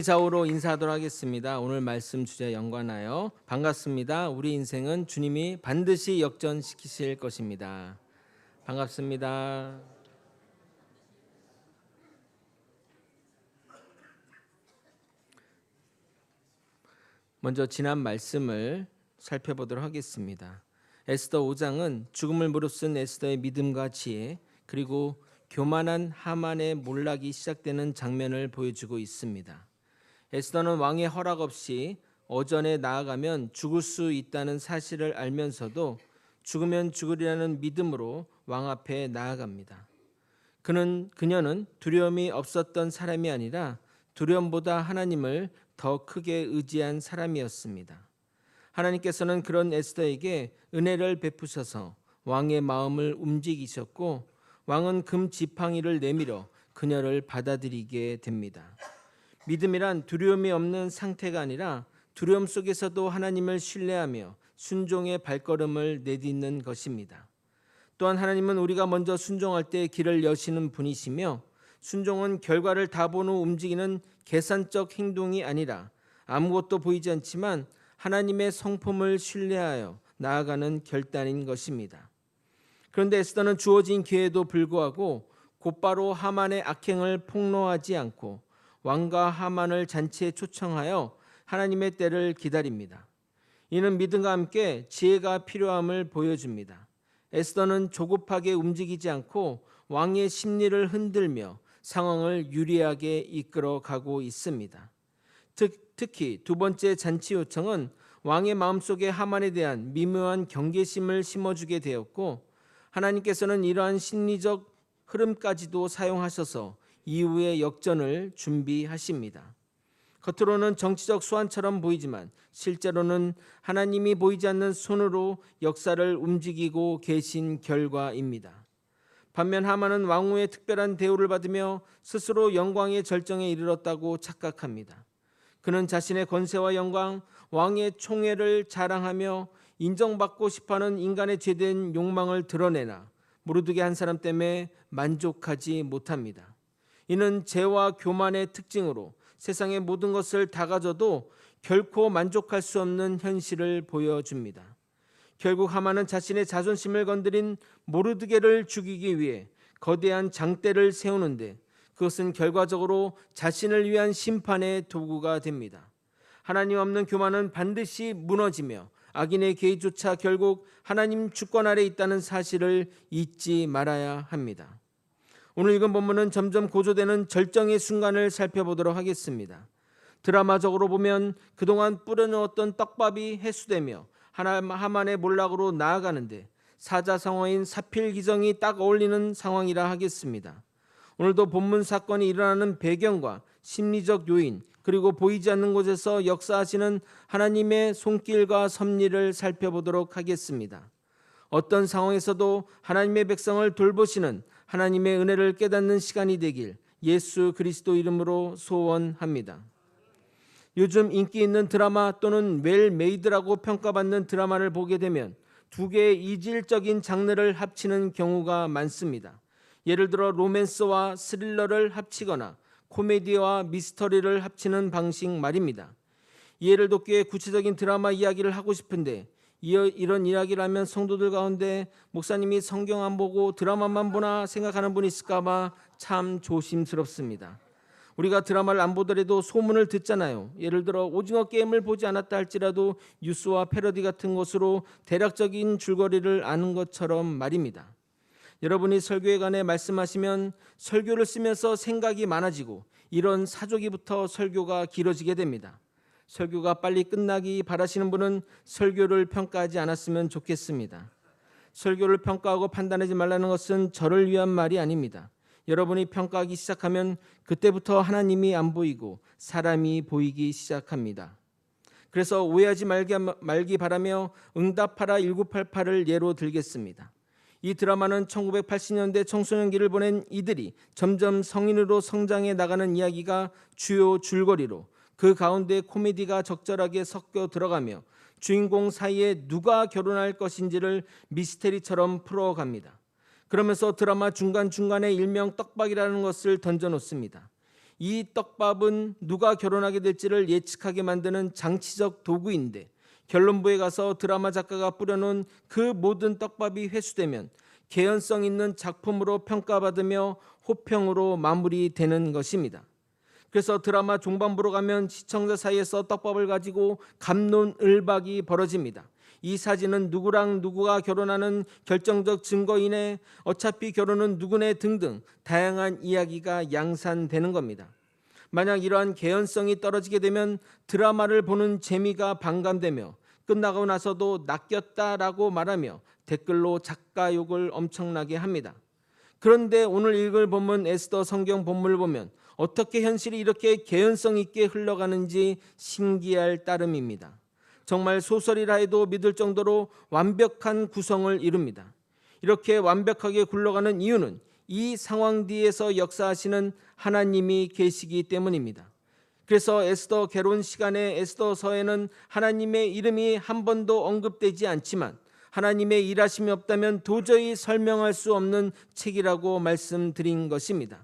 좌우로 인사하도록 하겠습니다. 오늘 말씀 주제 연관하여 반갑습니다. 우리 인생은 주님이 반드시 역전시키실 것입니다. 반갑습니다. 먼저 지난 말씀을 살펴보도록 하겠습니다. 에스더 5장은 죽음을 무릅쓴 에스더의 믿음과 지혜, 그리고 교만한 하만의 몰락이 시작되는 장면을 보여주고 있습니다. 에스더는 왕의 허락 없이 어전에 나아가면 죽을 수 있다는 사실을 알면서도 죽으면 죽으리라는 믿음으로 왕 앞에 나아갑니다. 그녀는 두려움이 없었던 사람이 아니라 두려움보다 하나님을 더 크게 의지한 사람이었습니다. 하나님께서는 그런 에스더에게 은혜를 베푸셔서 왕의 마음을 움직이셨고, 왕은 금 지팡이를 내밀어 그녀를 받아들이게 됩니다. 믿음이란 두려움이 없는 상태가 아니라 두려움 속에서도 하나님을 신뢰하며 순종의 발걸음을 내딛는 것입니다. 또한 하나님은 우리가 먼저 순종할 때 길을 여시는 분이시며, 순종은 결과를 다 본 후 움직이는 계산적 행동이 아니라 아무것도 보이지 않지만 하나님의 성품을 신뢰하여 나아가는 결단인 것입니다. 그런데 에스더는 주어진 기회에도 불구하고 곧바로 하만의 악행을 폭로하지 않고 왕과 하만을 잔치에 초청하여 하나님의 때를 기다립니다. 이는 믿음과 함께 지혜가 필요함을 보여줍니다. 에스더는 조급하게 움직이지 않고 왕의 심리를 흔들며 상황을 유리하게 이끌어 가고 있습니다. 특히 두 번째 잔치 요청은 왕의 마음속에 하만에 대한 미묘한 경계심을 심어주게 되었고, 하나님께서는 이러한 심리적 흐름까지도 사용하셔서 이후의 역전을 준비하십니다. 겉으로는 정치적 소환처럼 보이지만 실제로는 하나님이 보이지 않는 손으로 역사를 움직이고 계신 결과입니다. 반면 하만은 왕후의 특별한 대우를 받으며 스스로 영광의 절정에 이르렀다고 착각합니다. 그는 자신의 권세와 영광, 왕의 총애를 자랑하며 인정받고 싶어하는 인간의 죄된 욕망을 드러내나 모르드게 한 사람 때문에 만족하지 못합니다. 이는 죄와 교만의 특징으로 세상의 모든 것을 다 가져도 결코 만족할 수 없는 현실을 보여줍니다. 결국 하만은 자신의 자존심을 건드린 모르드게를 죽이기 위해 거대한 장대를 세우는데, 그것은 결과적으로 자신을 위한 심판의 도구가 됩니다. 하나님 없는 교만은 반드시 무너지며 악인의 계획조차 결국 하나님 주권 아래 있다는 사실을 잊지 말아야 합니다. 오늘 읽은 본문은 점점 고조되는 절정의 순간을 살펴보도록 하겠습니다. 드라마적으로 보면 그동안 뿌려놓았던 떡밥이 해소되며 하만의 몰락으로 나아가는데 사자성어인 사필기정이 딱 어울리는 상황이라 하겠습니다. 오늘도 본문 사건이 일어나는 배경과 심리적 요인, 그리고 보이지 않는 곳에서 역사하시는 하나님의 손길과 섭리를 살펴보도록 하겠습니다. 어떤 상황에서도 하나님의 백성을 돌보시는 하나님의 은혜를 깨닫는 시간이 되길 예수 그리스도 이름으로 소원합니다. 요즘 인기 있는 드라마 또는 웰메이드라고 평가받는 드라마를 보게 되면 두 개의 이질적인 장르를 합치는 경우가 많습니다. 예를 들어 로맨스와 스릴러를 합치거나 코미디와 미스터리를 합치는 방식 말입니다. 이해를 돕기 위해 구체적인 드라마 이야기를 하고 싶은데 이런 이야기를 하면 성도들 가운데 목사님이 성경 안 보고 드라마만 보나 생각하는 분이 있을까 봐 참 조심스럽습니다. 우리가 드라마를 안 보더라도 소문을 듣잖아요. 예를 들어 오징어 게임을 보지 않았다 할지라도 뉴스와 패러디 같은 것으로 대략적인 줄거리를 아는 것처럼 말입니다. 여러분이 설교에 관해 말씀하시면 설교를 쓰면서 생각이 많아지고 이런 사조기부터 설교가 길어지게 됩니다. 설교가 빨리 끝나기 바라시는 분은 설교를 평가하지 않았으면 좋겠습니다. 설교를 평가하고 판단하지 말라는 것은 저를 위한 말이 아닙니다. 여러분이 평가하기 시작하면 그때부터 하나님이 안 보이고 사람이 보이기 시작합니다. 그래서 오해하지 말기 바라며 응답하라 1988을 예로 들겠습니다. 이 드라마는 1980년대 청소년기를 보낸 이들이 점점 성인으로 성장해 나가는 이야기가 주요 줄거리로, 그 가운데 코미디가 적절하게 섞여 들어가며 주인공 사이에 누가 결혼할 것인지를 미스테리처럼 풀어갑니다. 그러면서 드라마 중간중간에 일명 떡밥이라는 것을 던져놓습니다. 이 떡밥은 누가 결혼하게 될지를 예측하게 만드는 장치적 도구인데 결론부에 가서 드라마 작가가 뿌려놓은 그 모든 떡밥이 회수되면 개연성 있는 작품으로 평가받으며 호평으로 마무리되는 것입니다. 그래서 드라마 종반부로 가면 시청자 사이에서 떡밥을 가지고 갑론을박이 벌어집니다. 이 사진은 누구랑 누구가 결혼하는 결정적 증거이네, 어차피 결혼은 누구네 등등 다양한 이야기가 양산되는 겁니다. 만약 이러한 개연성이 떨어지게 되면 드라마를 보는 재미가 반감되며 끝나고 나서도 낚였다라고 말하며 댓글로 작가 욕을 엄청나게 합니다. 그런데 오늘 읽을 본문 에스더 성경 본문을 보면 어떻게 현실이 이렇게 개연성 있게 흘러가는지 신기할 따름입니다. 정말 소설이라 해도 믿을 정도로 완벽한 구성을 이룹니다. 이렇게 완벽하게 굴러가는 이유는 이 상황 뒤에서 역사하시는 하나님이 계시기 때문입니다. 그래서 에스더 개론 시간에 에스더서에는 하나님의 이름이 한 번도 언급되지 않지만 하나님의 일하심이 없다면 도저히 설명할 수 없는 책이라고 말씀드린 것입니다.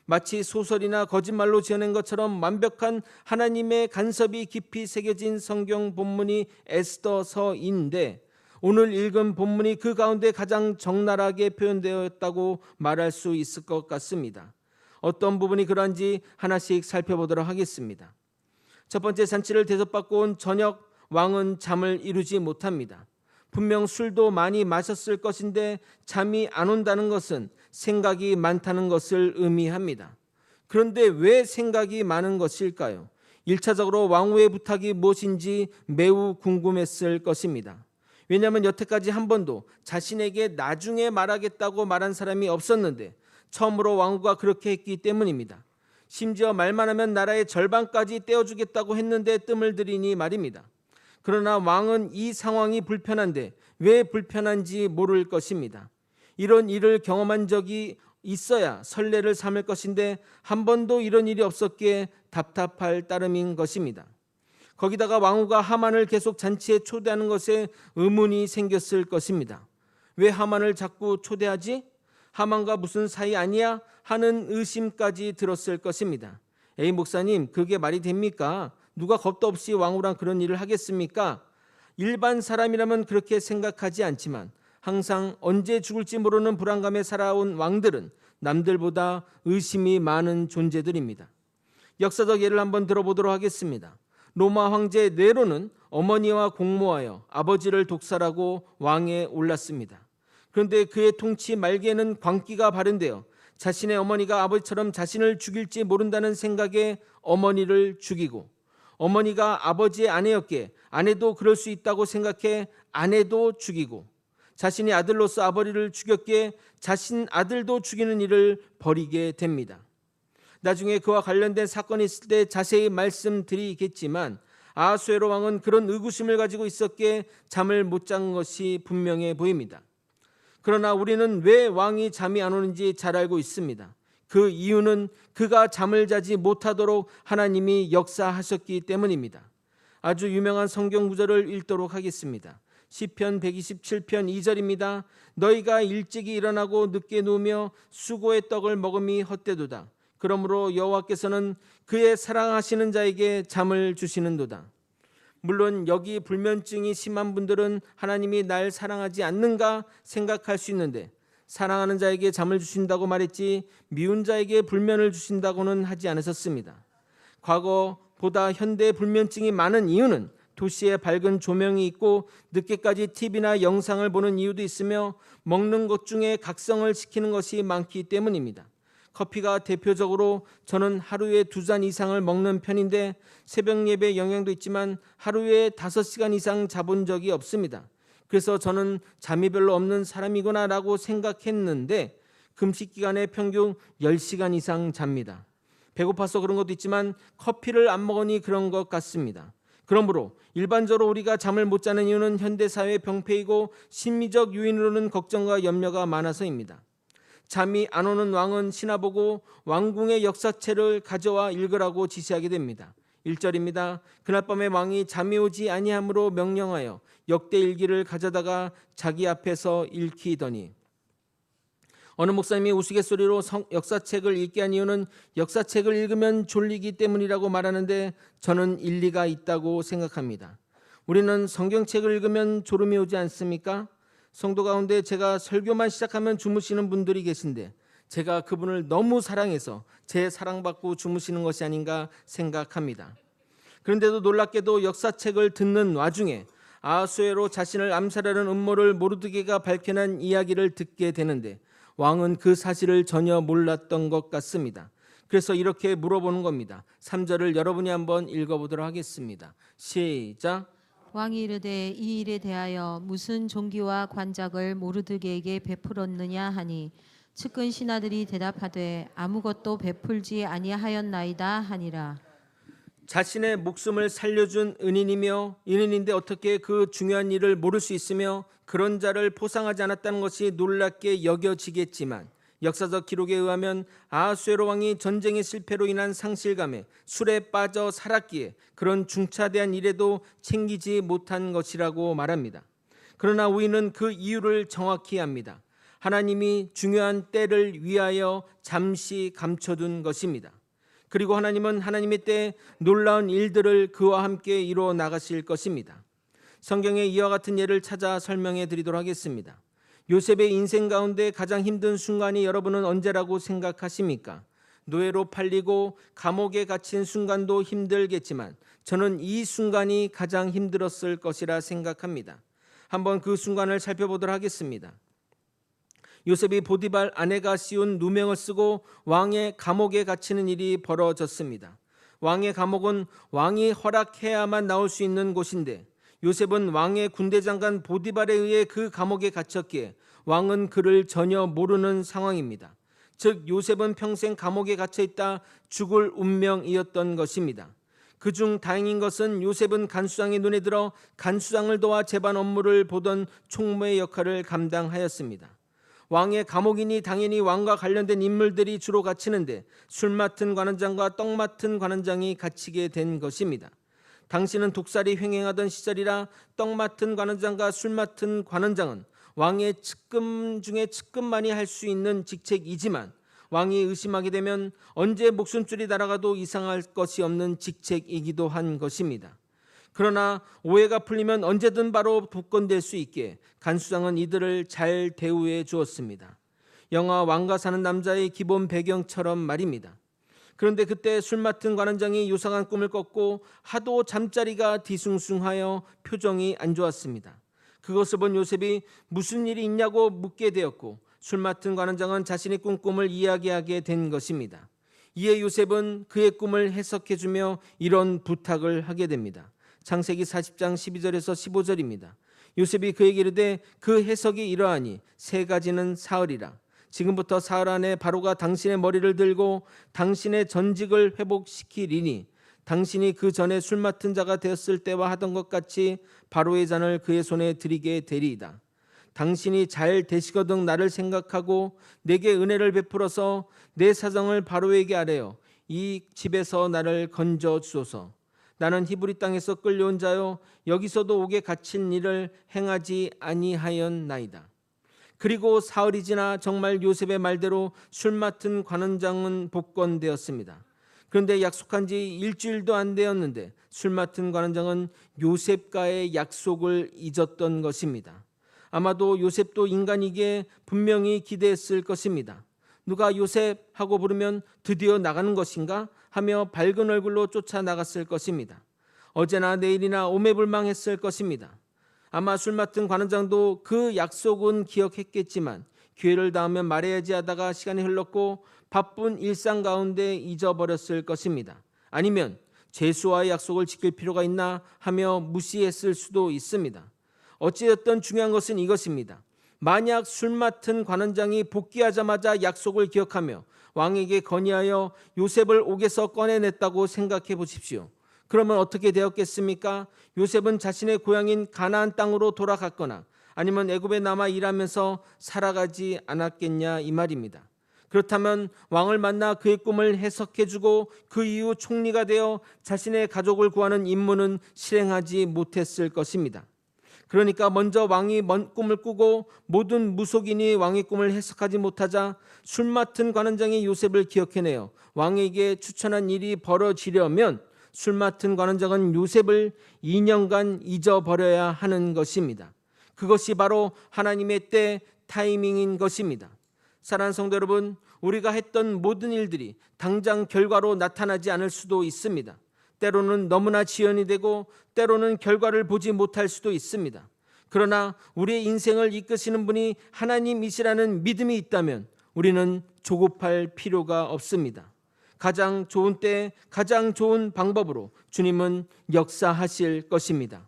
마치 소설이나 거짓말로 지어낸 것처럼 완벽한 하나님의 간섭이 깊이 새겨진 성경 본문이 에스더서인데 오늘 읽은 본문이 그 가운데 가장 적나라하게 표현되었다고 말할 수 있을 것 같습니다. 어떤 부분이 그런지 하나씩 살펴보도록 하겠습니다. 첫 번째, 잔치를 대접받고 온 저녁 왕은 잠을 이루지 못합니다. 분명 술도 많이 마셨을 것인데 잠이 안 온다는 것은 생각이 많다는 것을 의미합니다. 그런데 왜 생각이 많은 것일까요? 1차적으로 왕후의 부탁이 무엇인지 매우 궁금했을 것입니다. 왜냐하면 여태까지 한 번도 자신에게 나중에 말하겠다고 말한 사람이 없었는데 처음으로 왕후가 그렇게 했기 때문입니다. 심지어 말만 하면 나라의 절반까지 떼어주겠다고 했는데 뜸을 들이니 말입니다. 그러나 왕은 이 상황이 불편한데 왜 불편한지 모를 것입니다. 이런 일을 경험한 적이 있어야 선례를 삼을 것인데 한 번도 이런 일이 없었기에 답답할 따름인 것입니다. 거기다가 왕후가 하만을 계속 잔치에 초대하는 것에 의문이 생겼을 것입니다. 왜 하만을 자꾸 초대하지? 하만과 무슨 사이 아니야? 하는 의심까지 들었을 것입니다. 에이 목사님, 그게 말이 됩니까? 누가 겁도 없이 왕후랑 그런 일을 하겠습니까? 일반 사람이라면 그렇게 생각하지 않지만 항상 언제 죽을지 모르는 불안감에 살아온 왕들은 남들보다 의심이 많은 존재들입니다. 역사적 예를 한번 들어보도록 하겠습니다. 로마 황제 네로는 어머니와 공모하여 아버지를 독살하고 왕에 올랐습니다. 그런데 그의 통치 말기에는 광기가 발현되어 자신의 어머니가 아버지처럼 자신을 죽일지 모른다는 생각에 어머니를 죽이고 어머니가 아버지의 아내였기에 아내도 그럴 수 있다고 생각해 아내도 죽이고 자신이 아들로서 아버지를 죽였기에 자신 아들도 죽이는 일을 벌이게 됩니다. 나중에 그와 관련된 사건이 있을 때 자세히 말씀드리겠지만 아하수에로 왕은 그런 의구심을 가지고 있었기에 잠을 못 잔 것이 분명해 보입니다. 그러나 우리는 왜 왕이 잠이 안 오는지 잘 알고 있습니다. 그 이유는 그가 잠을 자지 못하도록 하나님이 역사하셨기 때문입니다. 아주 유명한 성경 구절을 읽도록 하겠습니다. 시편 127편 2절입니다. 너희가 일찍이 일어나고 늦게 누우며 수고의 떡을 먹음이 헛되도다. 그러므로 여호와께서는 그의 사랑하시는 자에게 잠을 주시는도다. 물론 여기 불면증이 심한 분들은 하나님이 날 사랑하지 않는가 생각할 수 있는데 사랑하는 자에게 잠을 주신다고 말했지 미운 자에게 불면을 주신다고는 하지 않으셨습니다. 과거보다 현대 불면증이 많은 이유는 도시에 밝은 조명이 있고 늦게까지 TV나 영상을 보는 이유도 있으며 먹는 것 중에 각성을 시키는 것이 많기 때문입니다. 커피가 대표적으로 저는 하루에 2잔 이상을 먹는 편인데 새벽 예배 영향도 있지만 하루에 5시간 이상 자본 적이 없습니다. 그래서 저는 잠이 별로 없는 사람이구나라고 생각했는데 금식 기간에 평균 10시간 이상 잡니다. 배고파서 그런 것도 있지만 커피를 안 먹으니 그런 것 같습니다. 그러므로 일반적으로 우리가 잠을 못 자는 이유는 현대사회의 병폐이고 심리적 요인으로는 걱정과 염려가 많아서입니다. 잠이 안 오는 왕은 신하 보고 왕궁의 역사책을 가져와 읽으라고 지시하게 됩니다. 1절입니다. 그날 밤에 왕이 잠이 오지 아니함으로 명령하여 역대 일기를 가져다가 자기 앞에서 읽히더니 어느 목사님이 우스갯소리로 역사책을 읽게 한 이유는 역사책을 읽으면 졸리기 때문이라고 말하는데 저는 일리가 있다고 생각합니다. 우리는 성경책을 읽으면 졸음이 오지 않습니까? 성도 가운데 제가 설교만 시작하면 주무시는 분들이 계신데 제가 그분을 너무 사랑해서 제 사랑받고 주무시는 것이 아닌가 생각합니다. 그런데도 놀랍게도 역사책을 듣는 와중에 아하수에로 자신을 암살하는 음모를 모르드게가 밝혀낸 이야기를 듣게 되는데 왕은 그 사실을 전혀 몰랐던 것 같습니다. 그래서 이렇게 물어보는 겁니다. 3절을 여러분이 한번 읽어보도록 하겠습니다. 시작. 왕이 이르되 이 일에 대하여 무슨 종기와 관작을 모르드게에게 베풀었느냐 하니 측근 신하들이 대답하되 아무것도 베풀지 아니하였나이다 하니라. 자신의 목숨을 살려준 은인인데 어떻게 그 중요한 일을 모를 수 있으며 그런 자를 포상하지 않았다는 것이 놀랍게 여겨지겠지만 역사적 기록에 의하면 아하수에로 왕이 전쟁의 실패로 인한 상실감에 술에 빠져 살았기에 그런 중차대한 일에도 챙기지 못한 것이라고 말합니다. 그러나 우리는 그 이유를 정확히 압니다. 하나님이 중요한 때를 위하여 잠시 감춰둔 것입니다. 그리고 하나님은 하나님의 때에 놀라운 일들을 그와 함께 이루어 나가실 것입니다. 성경에 이와 같은 예를 찾아 설명해 드리도록 하겠습니다. 요셉의 인생 가운데 가장 힘든 순간이 여러분은 언제라고 생각하십니까? 노예로 팔리고 감옥에 갇힌 순간도 힘들겠지만 저는 이 순간이 가장 힘들었을 것이라 생각합니다. 한번 그 순간을 살펴보도록 하겠습니다. 요셉이 보디발 아내가 씌운 누명을 쓰고 왕의 감옥에 갇히는 일이 벌어졌습니다. 왕의 감옥은 왕이 허락해야만 나올 수 있는 곳인데 요셉은 왕의 군대 장관 보디발에 의해 그 감옥에 갇혔기에 왕은 그를 전혀 모르는 상황입니다. 즉 요셉은 평생 감옥에 갇혀 있다 죽을 운명이었던 것입니다. 그중 다행인 것은 요셉은 간수장의 눈에 들어 간수장을 도와 재반 업무를 보던 총무의 역할을 감당하였습니다. 왕의 감옥이니 당연히 왕과 관련된 인물들이 주로 갇히는데 술 맡은 관원장과 떡 맡은 관원장이 갇히게 된 것입니다. 당시는 독살이 횡행하던 시절이라 떡 맡은 관원장과 술 맡은 관원장은 왕의 측근 중에 측근만이 할 수 있는 직책이지만 왕이 의심하게 되면 언제 목숨줄이 날아가도 이상할 것이 없는 직책이기도 한 것입니다. 그러나 오해가 풀리면 언제든 바로 복권될 수 있게 간수장은 이들을 잘 대우해 주었습니다. 영화 왕가 사는 남자의 기본 배경처럼 말입니다. 그런데 그때 술 맡은 관원장이 요상한 꿈을 꿨고 하도 잠자리가 뒤숭숭하여 표정이 안 좋았습니다. 그것을 본 요셉이 무슨 일이 있냐고 묻게 되었고 술 맡은 관원장은 자신의 꿈을 이야기하게 된 것입니다. 이에 요셉은 그의 꿈을 해석해주며 이런 부탁을 하게 됩니다. 창세기 40장 12절에서 15절입니다. 요셉이 그에게 이르되 그 해석이 이러하니 세 가지는 사흘이라. 지금부터 사흘 안에 바로가 당신의 머리를 들고 당신의 전직을 회복시키리니 당신이 그 전에 술 맡은 자가 되었을 때와 하던 것 같이 바로의 잔을 그의 손에 드리게 되리이다. 당신이 잘 되시거든 나를 생각하고 내게 은혜를 베풀어서 내 사정을 바로에게 아뢰어 이 집에서 나를 건져 주소서. 나는 히브리 땅에서 끌려온 자요 여기서도 옥에 갇힌 일을 행하지 아니하였나이다. 그리고 사흘이 지나 정말 요셉의 말대로 술 맡은 관원장은 복권되었습니다. 그런데 약속한 지 일주일도 안 되었는데 술 맡은 관원장은 요셉과의 약속을 잊었던 것입니다. 아마도 요셉도 인간이기에 분명히 기대했을 것입니다. 누가 요셉 하고 부르면 드디어 나가는 것인가 하며 밝은 얼굴로 쫓아나갔을 것입니다. 어제나 내일이나 오매불망했을 것입니다. 아마 술 맡은 관원장도 그 약속은 기억했겠지만 기회를 닿으면 말해야지 하다가 시간이 흘렀고 바쁜 일상 가운데 잊어버렸을 것입니다. 아니면 제수와의 약속을 지킬 필요가 있나 하며 무시했을 수도 있습니다. 어찌됐든 중요한 것은 이것입니다. 만약 술 맡은 관원장이 복귀하자마자 약속을 기억하며 왕에게 건의하여 요셉을 옥에서 꺼내냈다고 생각해 보십시오. 그러면 어떻게 되었겠습니까? 요셉은 자신의 고향인 가나안 땅으로 돌아갔거나 아니면 애굽에 남아 일하면서 살아가지 않았겠냐 이 말입니다. 그렇다면 왕을 만나 그의 꿈을 해석해주고 그 이후 총리가 되어 자신의 가족을 구하는 임무는 실행하지 못했을 것입니다. 그러니까 먼저 왕이 먼 꿈을 꾸고 모든 무속인이 왕의 꿈을 해석하지 못하자 술 맡은 관원장이 요셉을 기억해내어 왕에게 추천한 일이 벌어지려면 술 맡은 관원장은 요셉을 2년간 잊어버려야 하는 것입니다. 그것이 바로 하나님의 때 타이밍인 것입니다. 사랑하는 성도 여러분, 우리가 했던 모든 일들이 당장 결과로 나타나지 않을 수도 있습니다. 때로는 너무나 지연이 되고 때로는 결과를 보지 못할 수도 있습니다. 그러나 우리의 인생을 이끄시는 분이 하나님이시라는 믿음이 있다면 우리는 조급할 필요가 없습니다. 가장 좋은 때 가장 좋은 방법으로 주님은 역사하실 것입니다.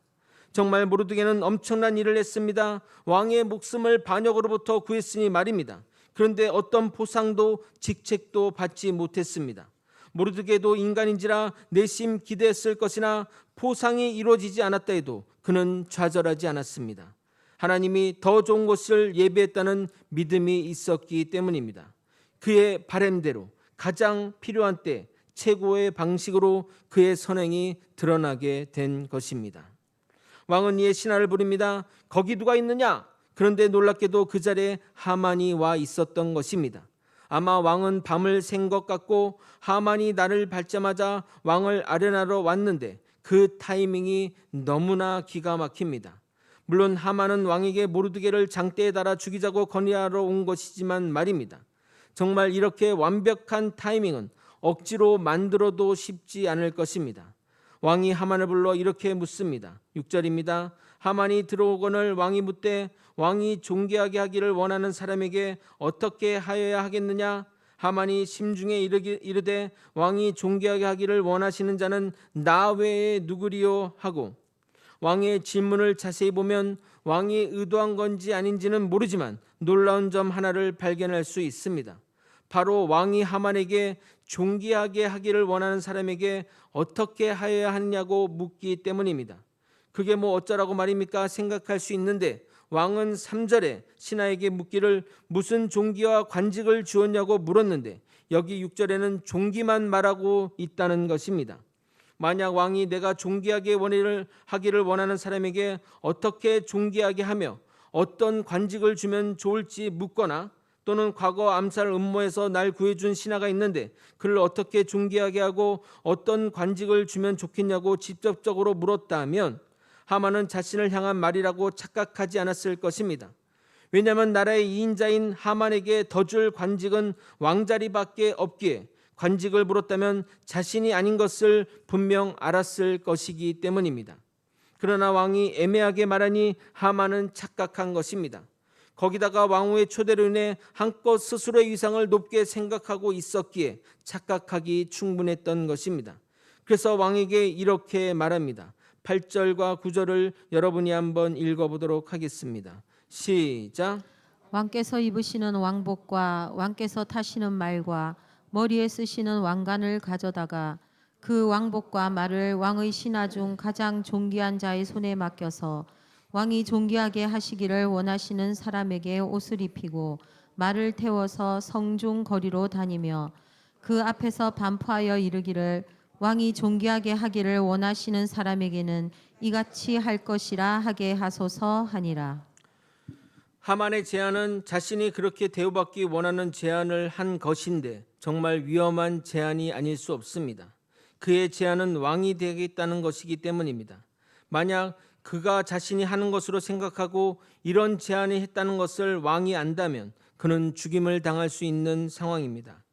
정말 모르드게는 엄청난 일을 했습니다. 왕의 목숨을 반역으로부터 구했으니 말입니다. 그런데 어떤 보상도 직책도 받지 못했습니다. 모르드게도 인간인지라 내심 기대했을 것이나 보상이 이루어지지 않았다 해도 그는 좌절하지 않았습니다. 하나님이 더 좋은 것을 예비했다는 믿음이 있었기 때문입니다. 그의 바램대로 가장 필요한 때 최고의 방식으로 그의 선행이 드러나게 된 것입니다. 왕은 이에 신하를 부릅니다. 거기 누가 있느냐? 그런데 놀랍게도 그 자리에 하만이 와 있었던 것입니다. 아마 왕은 밤을 샌 것 같고 하만이 날을 밝자마자 왕을 아련하러 왔는데 그 타이밍이 너무나 기가 막힙니다. 물론 하만은 왕에게 모르드게를 장대에 달아 죽이자고 건의하러 온 것이지만 말입니다. 정말 이렇게 완벽한 타이밍은 억지로 만들어도 쉽지 않을 것입니다. 왕이 하만을 불러 이렇게 묻습니다. 6절입니다. 하만이 들어오거늘 왕이 묻되 왕이 존귀하게 하기를 원하는 사람에게 어떻게 하여야 하겠느냐? 하만이 심중에 이르되 왕이 존귀하게 하기를 원하시는 자는 나 외에 누구리요? 하고 왕의 질문을 자세히 보면 왕이 의도한 건지 아닌지는 모르지만 놀라운 점 하나를 발견할 수 있습니다. 바로 왕이 하만에게 존귀하게 하기를 원하는 사람에게 어떻게 하여야 하느냐고 묻기 때문입니다. 그게 뭐 어쩌라고 말입니까? 생각할 수 있는데 왕은 3절에 신하에게 묻기를 무슨 존귀와 관직을 주었냐고 물었는데 여기 6절에는 존귀만 말하고 있다는 것입니다. 만약 왕이 내가 존귀하게 하기를 원하는 사람에게 어떻게 존귀하게 하며 어떤 관직을 주면 좋을지 묻거나 또는 과거 암살 음모에서 날 구해준 신하가 있는데 그를 어떻게 존귀하게 하고 어떤 관직을 주면 좋겠냐고 직접적으로 물었다면 하만은 자신을 향한 말이라고 착각하지 않았을 것입니다. 왜냐하면 나라의 2인자인 하만에게 더 줄 관직은 왕자리밖에 없기에 관직을 물었다면 자신이 아닌 것을 분명 알았을 것이기 때문입니다. 그러나 왕이 애매하게 말하니 하만은 착각한 것입니다. 거기다가 왕후의 초대로 인해 한껏 스스로의 위상을 높게 생각하고 있었기에 착각하기 충분했던 것입니다. 그래서 왕에게 이렇게 말합니다. 8절과 9절을 여러분이 한번 읽어보도록 하겠습니다. 시작. 왕께서 입으시는 왕복과 왕께서 타시는 말과 머리에 쓰시는 왕관을 가져다가 그 왕복과 말을 왕의 신하 중 가장 존귀한 자의 손에 맡겨서 왕이 존귀하게 하시기를 원하시는 사람에게 옷을 입히고 말을 태워서 성중 거리로 다니며 그 앞에서 반포하여 이르기를 왕이 존귀하게 하기를 원하시는 사람에게는 이같이 할 것이라 하게 하소서 하니라. 하만의 제안은 자신이 그렇게 대우받기 원하는 제안을 한 것인데 정말 위험한 제안이 아닐 수 없습니다. 그의 제안은 왕이 되겠다는 것이기 때문입니다. 만약 그가 자신이 하는 것으로 생각하고 이런 제안을 했다는 것을 왕이 안다면 그는 죽임을 당할 수 있는 상황입니다.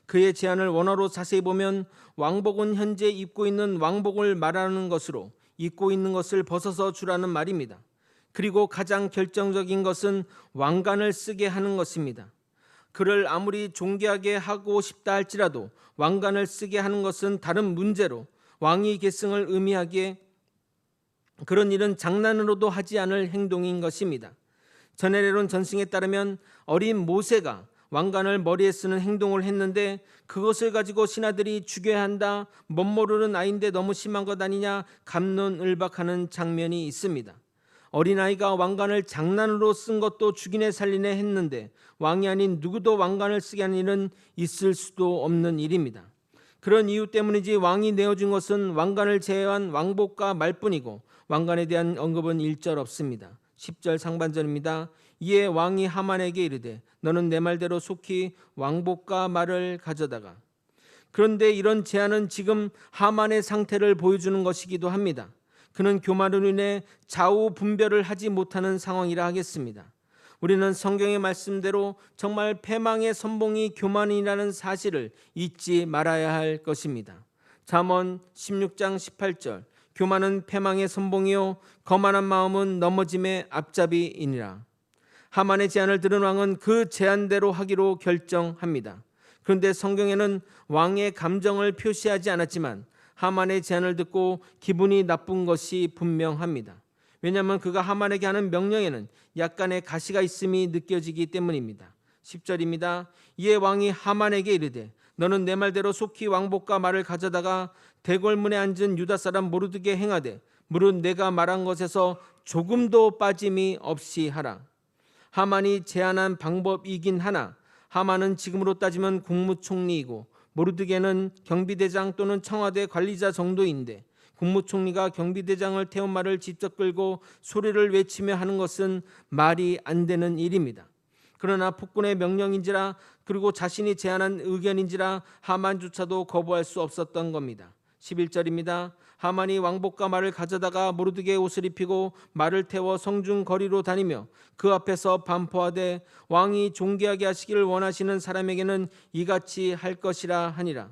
그의 제안을 원어로 자세히 보면 왕복은 현재 입고 있는 왕복을 말하는 것으로 입고 있는 것을 벗어서 주라는 말입니다. 그리고 가장 결정적인 것은 왕관을 쓰게 하는 것입니다. 그를 아무리 존귀하게 하고 싶다 할지라도 왕관을 쓰게 하는 것은 다른 문제로 왕위 계승을 의미하기에 그런 일은 장난으로도 하지 않을 행동인 것입니다. 전해례론 전승에 따르면 어린 모세가 왕관을 머리에 쓰는 행동을 했는데 그것을 가지고 신하들이 죽여야 한다, 멋모르는 아이인데 너무 심한 것 아니냐 갑론을박하는 장면이 있습니다. 어린아이가 왕관을 장난으로 쓴 것도 죽이네 살리네 했는데 왕이 아닌 누구도 왕관을 쓰게 하는 일은 있을 수도 없는 일입니다. 그런 이유 때문이지 왕이 내어준 것은 왕관을 제외한 왕복과 말뿐이고 왕관에 대한 언급은 일절 없습니다. 10절 상반절입니다. 이에 왕이 하만에게 이르되 너는 내 말대로 속히 왕복과 말을 가져다가. 그런데 이런 제안은 지금 하만의 상태를 보여주는 것이기도 합니다. 그는 교만으로 인해 좌우 분별을 하지 못하는 상황이라 하겠습니다. 우리는 성경의 말씀대로 정말 패망의 선봉이 교만이라는 사실을 잊지 말아야 할 것입니다. 잠언 16장 18절 교만은 패망의 선봉이요 거만한 마음은 넘어짐의 앞잡이이니라. 하만의 제안을 들은 왕은 그 제안대로 하기로 결정합니다. 그런데 성경에는 왕의 감정을 표시하지 않았지만 하만의 제안을 듣고 기분이 나쁜 것이 분명합니다. 왜냐하면 그가 하만에게 하는 명령에는 약간의 가시가 있음이 느껴지기 때문입니다. 10절입니다. 이에 왕이 하만에게 이르되 너는 내 말대로 속히 왕복과 말을 가져다가 대궐문에 앉은 유다 사람 모르드게 행하되 무릇 내가 말한 것에서 조금도 빠짐이 없이 하라. 하만이 제안한 방법이긴 하나 하만은 지금으로 따지면 국무총리이고 모르드게는 경비대장 또는 청와대 관리자 정도인데 국무총리가 경비대장을 태운 말을 직접 끌고 소리를 외치며 하는 것은 말이 안 되는 일입니다. 그러나 폭군의 명령인지라 그리고 자신이 제안한 의견인지라 하만조차도 거부할 수 없었던 겁니다. 11절입니다. 하만이 왕복과 말을 가져다가 모르드게의 옷을 입히고 말을 태워 성중 거리로 다니며 그 앞에서 반포하되 왕이 존귀하게 하시기를 원하시는 사람에게는 이같이 할 것이라 하니라.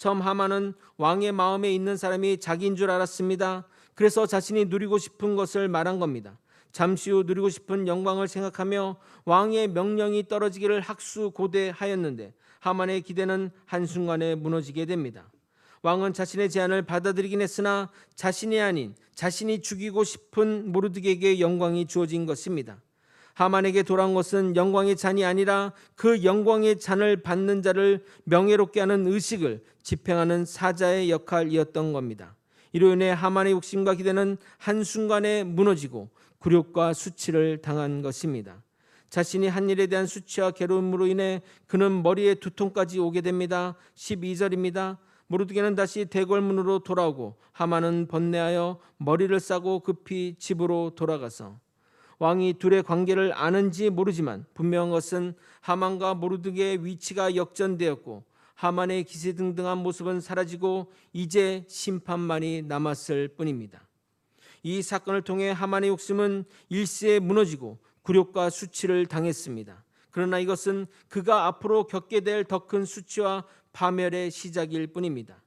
처음 하만은 왕의 마음에 있는 사람이 자기인 줄 알았습니다. 그래서 자신이 누리고 싶은 것을 말한 겁니다. 잠시 후 누리고 싶은 영광을 생각하며 왕의 명령이 떨어지기를 학수고대하였는데 하만의 기대는 한순간에 무너지게 됩니다. 왕은 자신의 제안을 받아들이긴 했으나 자신이 아닌 자신이 죽이고 싶은 모르드게에게 영광이 주어진 것입니다. 하만에게 돌아온 것은 영광의 잔이 아니라 그 영광의 잔을 받는 자를 명예롭게 하는 의식을 집행하는 사자의 역할이었던 겁니다. 이로 인해 하만의 욕심과 기대는 한순간에 무너지고 굴욕과 수치를 당한 것입니다. 자신이 한 일에 대한 수치와 괴로움으로 인해 그는 머리에 두통까지 오게 됩니다. 12절입니다. 모르드게는 다시 대궐문으로 돌아오고 하만은 번뇌하여 머리를 싸고 급히 집으로 돌아가서 왕이 둘의 관계를 아는지 모르지만 분명한 것은 하만과 모르드게의 위치가 역전되었고 하만의 기세등등한 모습은 사라지고 이제 심판만이 남았을 뿐입니다. 이 사건을 통해 하만의 욕심은 일시에 무너지고 굴욕과 수치를 당했습니다. 그러나 이것은 그가 앞으로 겪게 될 더 큰 수치와 파멸의 시작일 뿐입니다.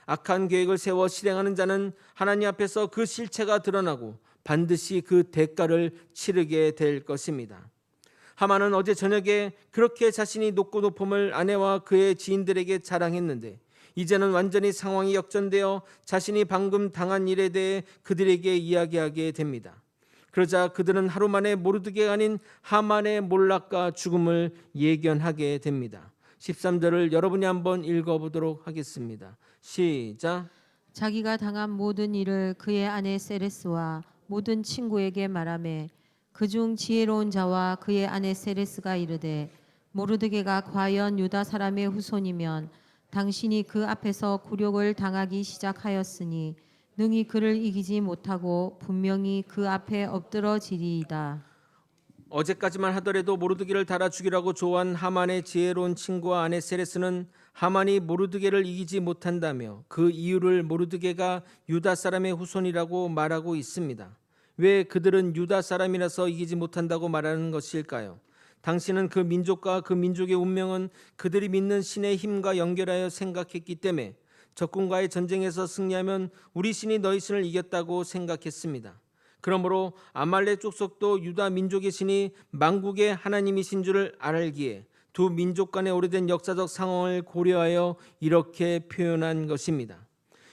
악한 계획을 세워 실행하는 자는 하나님 앞에서 그 실체가 드러나고 반드시 그 대가를 치르게 될 것입니다. 하만은 어제 저녁에 그렇게 자신이 높고 높음을 아내와 그의 지인들에게 자랑했는데 이제는 완전히 상황이 역전되어 자신이 방금 당한 일에 대해 그들에게 이야기하게 됩니다. 그러자 그들은 하루 만에 모르드게가 아닌 하만의 몰락과 죽음을 예견하게 됩니다. 13절을 여러분이 한번 읽어보도록 하겠습니다. 시작. 자기가 당한 모든 일을 그의 아내 세레스와 모든 친구에게 말하매 그중 지혜로운 자와 그의 아내 세레스가 이르되 모르드게가 과연 유다 사람의 후손이면 당신이 그 앞에서 굴욕을 당하기 시작하였으니 능히 그를 이기지 못하고 분명히 그 앞에 엎드러지리이다. 어제까지만 하더라도 모르드게를 달아 죽이라고 조언한 하만의 지혜로운 친구와 아내 세레스는 하만이 모르드게를 이기지 못한다며 그 이유를 모르드게가 유다 사람의 후손이라고 말하고 있습니다. 왜 그들은 유다 사람이라서 이기지 못한다고 말하는 것일까요? 당신은 그 민족과 그 민족의 운명은 그들이 믿는 신의 힘과 연결하여 생각했기 때문에 적군과의 전쟁에서 승리하면 우리 신이 너희 신을 이겼다고 생각했습니다. 그러므로 아말렉 족속도 유다 민족의 신이 만국의 하나님이신 줄을 알기에 두 민족 간의 오래된 역사적 상황을 고려하여 이렇게 표현한 것입니다.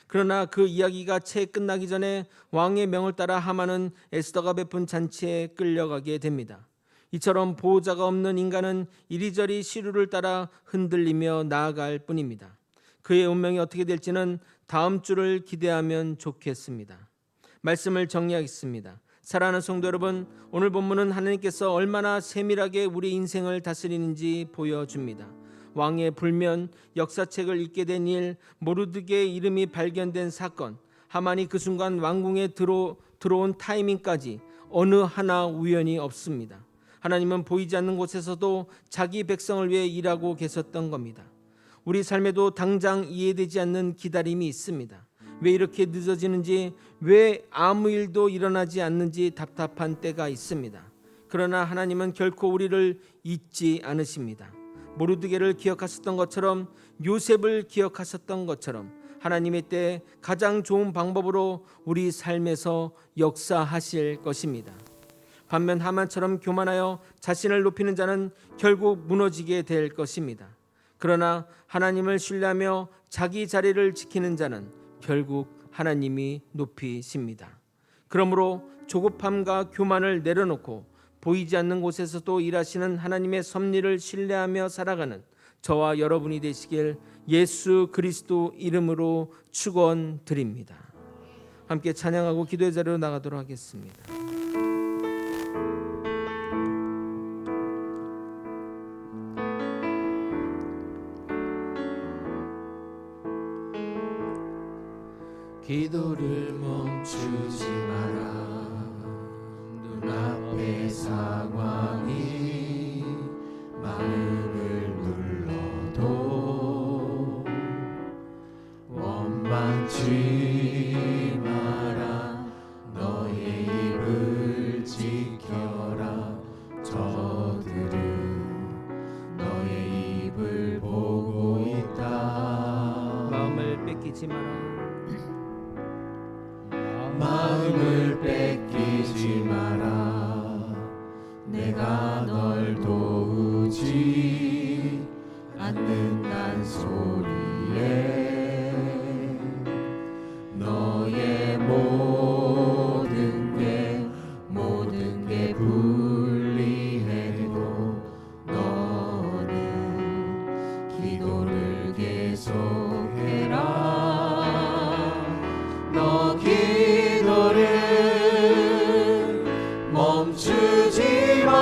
그러나 그 이야기가 채 끝나기 전에 왕의 명을 따라 하만은 에스더가 베푼 잔치에 끌려가게 됩니다. 이처럼 보호자가 없는 인간은 이리저리 시류를 따라 흔들리며 나아갈 뿐입니다. 그의 운명이 어떻게 될지는 다음 주를 기대하면 좋겠습니다. 말씀을 정리하겠습니다. 사랑하는 성도 여러분, 오늘 본문은 하나님께서 얼마나 세밀하게 우리 인생을 다스리는지 보여줍니다. 왕의 불면, 역사책을 읽게 된 일, 모르드게의 이름이 발견된 사건, 하만이 그 순간 왕궁에 들어온 타이밍까지 어느 하나 우연이 없습니다. 하나님은 보이지 않는 곳에서도 자기 백성을 위해 일하고 계셨던 겁니다. 우리 삶에도 당장 이해되지 않는 기다림이 있습니다. 왜 이렇게 늦어지는지, 왜 아무 일도 일어나지 않는지 답답한 때가 있습니다. 그러나 하나님은 결코 우리를 잊지 않으십니다. 모르드게를 기억하셨던 것처럼, 요셉을 기억하셨던 것처럼 하나님의 때 가장 좋은 방법으로 우리 삶에서 역사하실 것입니다. 반면 하만처럼 교만하여 자신을 높이는 자는 결국 무너지게 될 것입니다. 그러나 하나님을 신뢰하며 자기 자리를 지키는 자는 결국 하나님이 높이십니다. 그러므로 조급함과 교만을 내려놓고 보이지 않는 곳에서도 일하시는 하나님의 섭리를 신뢰하며 살아가는 저와 여러분이 되시길 예수 그리스도 이름으로 축원드립니다. 함께 찬양하고 기도의 자리로 나가도록 하겠습니다. 기도를 멈추지 마라. 눈앞의 상황이 마음을 눌러도 원망치 마라. 너의 입을 지켜라. 저들은 너의 입을 보고 있다. 마음을 뺏기지 마라. 마음을 뺏기지 마라. 내가 널 도우지 않는단 소리에 너의 모든 게 불리해도 너는 기도를 계속해라. 너 기도를 멈추지 마라.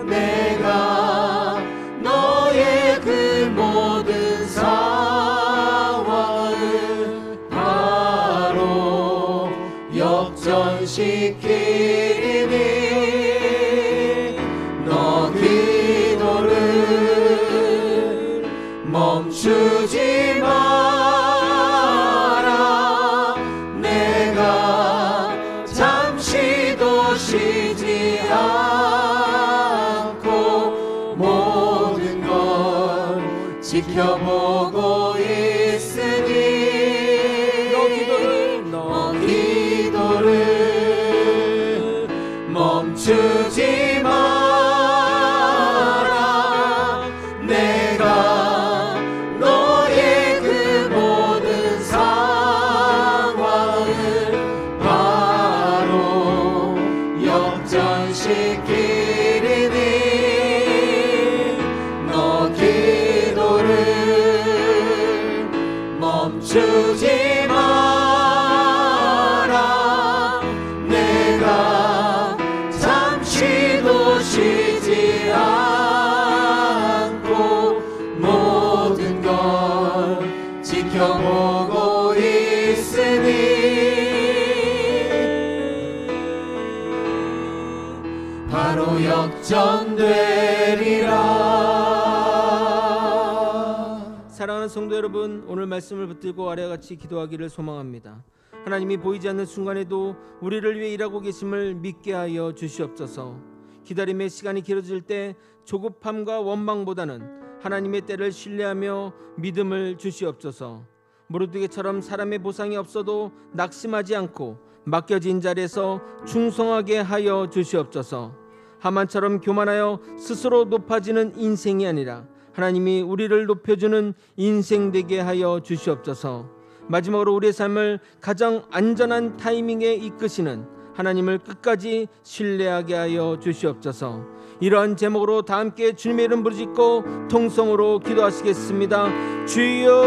내가 너의 그 모든 상황을 바로 역전시키리니 너 기도를 멈추지 마라. 쉬지 않고 모든 걸 지켜보고 있으니 너 기도를 멈추지 마라. 내가 너의 그 모든 상황을 바로 역전시키리니 너 기도를 멈추지 마라. 내가 잠시도 쉬지 않고 모든 걸 지켜보고 있으니 바로 역전되리라. 사랑하는 성도 여러분, 오늘 말씀을 붙들고 아래와 같이 기도하기를 소망합니다. 하나님이 보이지 않는 순간에도 우리를 위해 일하고 계심을 믿게 하여 주시옵소서. 기다림의 시간이 길어질 때 조급함과 원망보다는 하나님의 때를 신뢰하며 믿음을 주시옵소서. 모르드게처럼 사람의 보상이 없어도 낙심하지 않고 맡겨진 자리에서 충성하게 하여 주시옵소서. 하만처럼 교만하여 스스로 높아지는 인생이 아니라 하나님이 우리를 높여주는 인생 되게 하여 주시옵소서. 마지막으로 우리의 삶을 가장 안전한 타이밍에 이끄시는 하나님을 끝까지 신뢰하게 하여 주시옵소서. 이러한 제목으로 다 함께 주님의 이름 부르짖고 통성으로 기도하시겠습니다. 주여,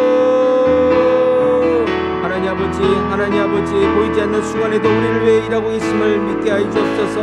하나님 아버지 보이지 않는 순간에도 우리를 위해 일하고 있음을 믿게 하여 주옵소서.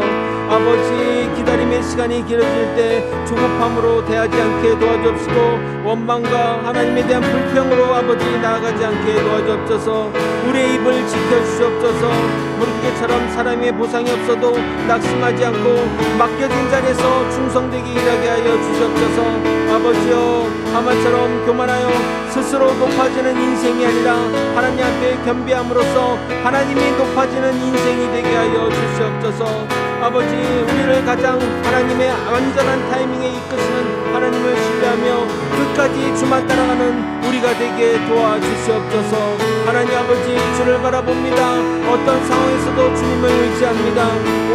아버지, 기다림의 시간이 길어질 때 조급함으로 대하지 않게 도와주옵시고 원망과 하나님에 대한 불평으로 아버지 나아가지 않게 도와주옵소서. 우리의 입을 지켜주시옵소서. 모르드게처럼 사람의 보상이 없어도 낙심하지 않고 맡겨진 자리에서 충성되게 일하게 하여 주시옵소서. 아버지여, 하만처럼 교만하여 스스로 높아지는 인생이 아니라 하나님 앞에 겸비함으로써 하나님이 높아지는 인생이 되게 하여 주시옵소서. 아버지, 우리를 가장 하나님의 완전한 타이밍에 이끄시는 하나님을 신뢰하며 끝까지 주만 따라가는 우리가 되게 도와주시옵소서. 하나님 아버지, 주를 바라봅니다. 어떤 상황에서도 주님을 의지합니다.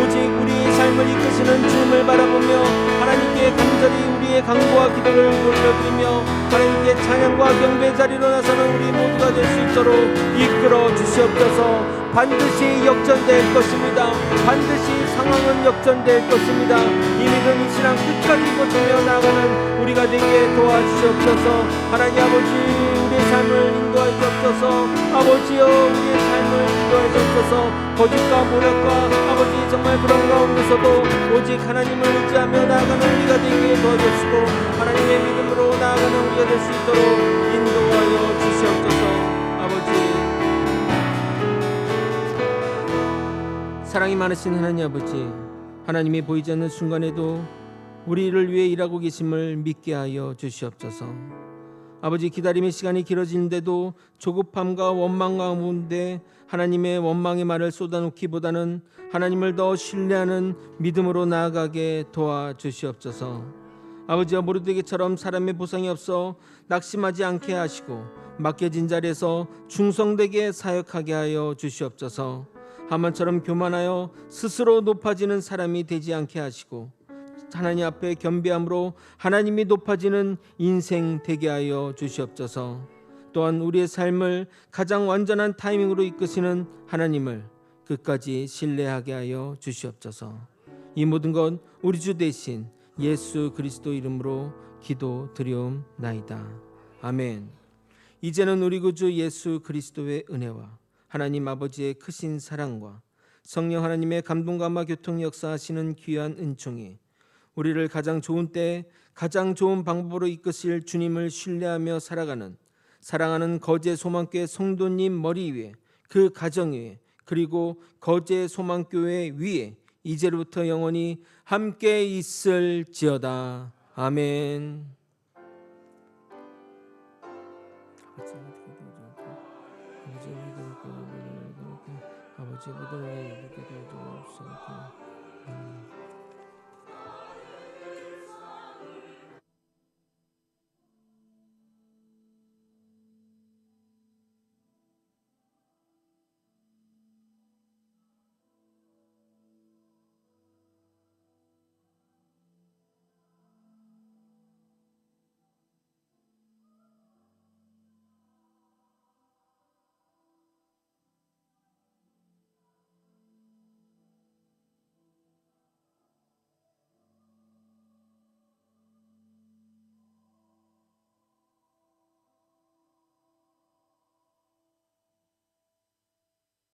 오직 우리 삶을 이끄시는 주님을 바라보며 하나님께 간절히 우리의 간구와 기도를 올려드리며 하나님께 찬양과 경배 자리로 나서는 우리 모두가 될 수 있도록 이끌어 주시옵소서. 반드시 역전될 것입니다. 반드시 상황은 역전될 것입니다. 이 믿음 이 신앙 끝까지 버티며 나아가는 우리가 되게 도와주시옵소서. 하나님 아버지, 우리의 삶을 인도하여 주옵소서. 아버지여, 우리의 삶을 인도하여 주옵소서. 거짓과 모략과 아버지 정말 그런 가운데서도 오직 하나님을 의지하며 나아가는 우리가 되게 도와주시고 하나님의 믿음으로 나아가는 우리가 될 수 있도록 인도하여 주시옵소서. 아버지, 사랑이 많으신 하나님 아버지, 하나님이 보이지 않는 순간에도 우리를 위해 일하고 계심을 믿게 하여 주시옵소서. 아버지, 기다림의 시간이 길어지는데도 조급함과 원망 가운데 하나님의 원망의 말을 쏟아놓기보다는 하나님을 더 신뢰하는 믿음으로 나아가게 도와주시옵소서. 아버지와 모르드게처럼 사람의 보상이 없어 낙심하지 않게 하시고 맡겨진 자리에서 충성되게 사역하게 하여 주시옵소서. 하만처럼 교만하여 스스로 높아지는 사람이 되지 않게 하시고 하나님 앞에 겸비함으로 하나님이 높아지는 인생 되게 하여 주시옵소서. 또한 우리의 삶을 가장 완전한 타이밍으로 이끄시는 하나님을 끝까지 신뢰하게 하여 주시옵소서. 이 모든 것 우리 주 대신 예수 그리스도 이름으로 기도드리옵나이다. 아멘. 이제는 우리 구주 예수 그리스도의 은혜와 하나님 아버지의 크신 사랑과 성령 하나님의 감동감화 교통 역사하시는 귀한 은총이 우리를 가장 좋은 때에 가장 좋은 방법으로 이끄실 주님을 신뢰하며 살아가는 사랑하는 거제 소망교회 성도님 머리 위에, 그 가정 위에, 그리고 거제 소망교회 위에 이제로부터 영원히 함께 있을지어다. 아멘. 아버지,